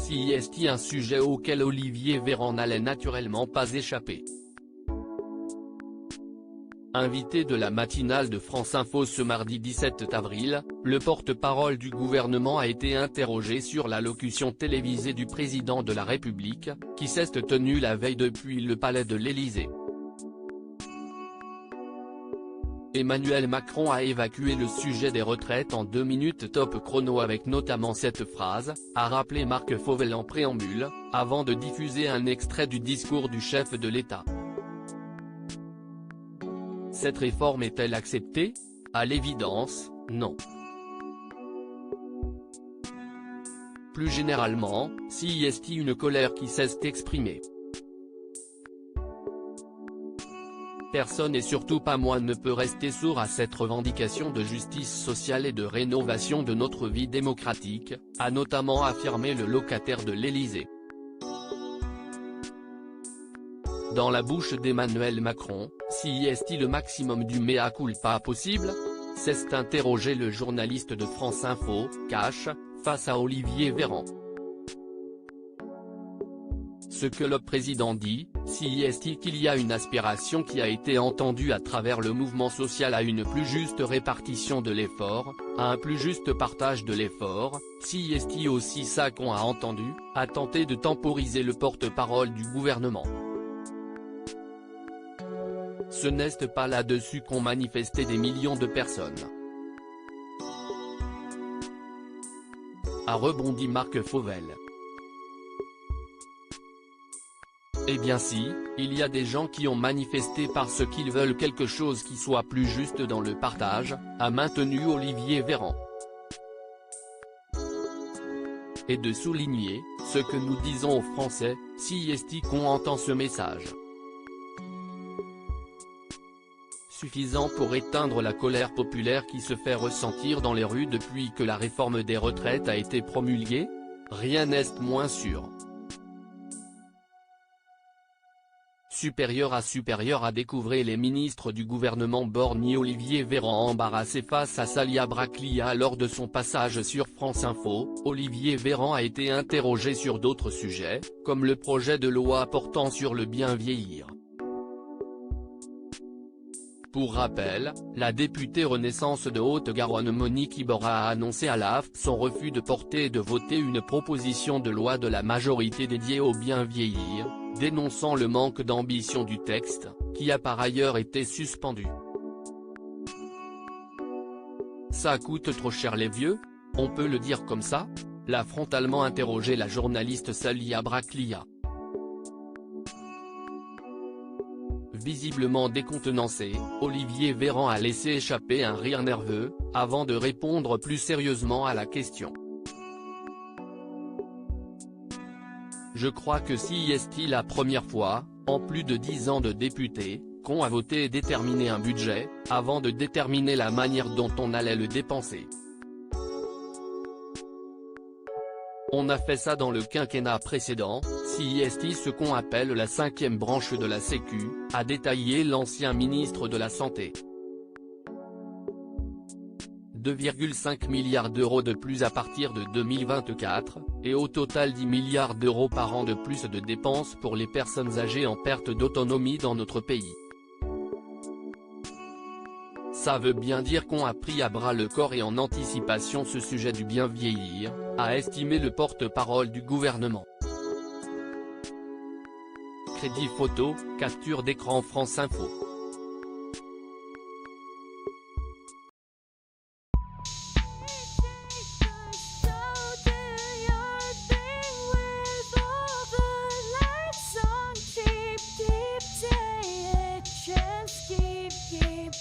CIST, un sujet auquel Olivier Véran n'allait naturellement pas échapper. Invité de la matinale de France Info ce mardi 17 avril, le porte-parole du gouvernement a été interrogé sur l'allocution télévisée du président de la République, qui s'est tenue la veille depuis le palais de l'Élysée. Emmanuel Macron a évacué le sujet des retraites en 2 minutes top chrono avec notamment cette phrase, a rappelé Marc Fauvel en préambule, avant de diffuser un extrait du discours du chef de l'État. Cette réforme est-elle acceptée? À l'évidence, non. Plus généralement, CIST, une colère qui s'est exprimée. Personne et surtout pas moi ne peut rester sourd à cette revendication de justice sociale et de rénovation de notre vie démocratique, a notamment affirmé le locataire de l'Élysée. Dans la bouche d'Emmanuel Macron, CIST le maximum du mea culpa possible? S'est interrogé le journaliste de France Info, Cash, face à Olivier Véran. Ce que le président dit, CIST, qu'il y a une aspiration qui a été entendue à travers le mouvement social à une plus juste répartition de l'effort, à un plus juste partage de l'effort, CIST aussi ça qu'on a entendu, a tenté de temporiser le porte-parole du gouvernement. Ce n'est pas là-dessus qu'ont manifesté des millions de personnes. A rebondi Marc Fauvel. Eh bien si, il y a des gens qui ont manifesté parce qu'ils veulent quelque chose qui soit plus juste dans le partage, a maintenu Olivier Véran. Et de souligner, ce que nous disons aux Français, CIST qu'on entend ce message. Suffisant pour éteindre la colère populaire qui se fait ressentir dans les rues depuis que la réforme des retraites a été promulguée? Rien n'est moins sûr. Supérieur à découvrir les ministres du gouvernement Borny. Olivier Véran embarrassé face à Salia Braclia lors de son passage sur France Info. Olivier Véran a été interrogé sur d'autres sujets, comme le projet de loi portant sur le bien vieillir. Pour rappel, la députée Renaissance de Haute-Garonne Monique Iborra a annoncé à l'AFP son refus de porter et de voter une proposition de loi de la majorité dédiée au bien vieillir, dénonçant le manque d'ambition du texte, qui a par ailleurs été suspendu. Ça coûte trop cher les vieux? On peut le dire comme ça? L'a frontalement interrogé la journaliste Salia Braclia. Visiblement décontenancé, Olivier Véran a laissé échapper un rire nerveux, avant de répondre plus sérieusement à la question. Je crois que CIST la première fois, en plus de 10 ans de député, qu'on a voté et déterminé un budget, avant de déterminer la manière dont on allait le dépenser. On a fait ça dans le quinquennat précédent, CIST, ce qu'on appelle la 5e branche de la Sécu, a détaillé l'ancien ministre de la Santé. 2,5 milliards d'euros de plus à partir de 2024, et au total 10 milliards d'euros par an de plus de dépenses pour les personnes âgées en perte d'autonomie dans notre pays. Ça veut bien dire qu'on a pris à bras le corps et en anticipation ce sujet du bien vieillir, a estimé le porte-parole du gouvernement. Crédit photo, capture d'écran France Info. Keep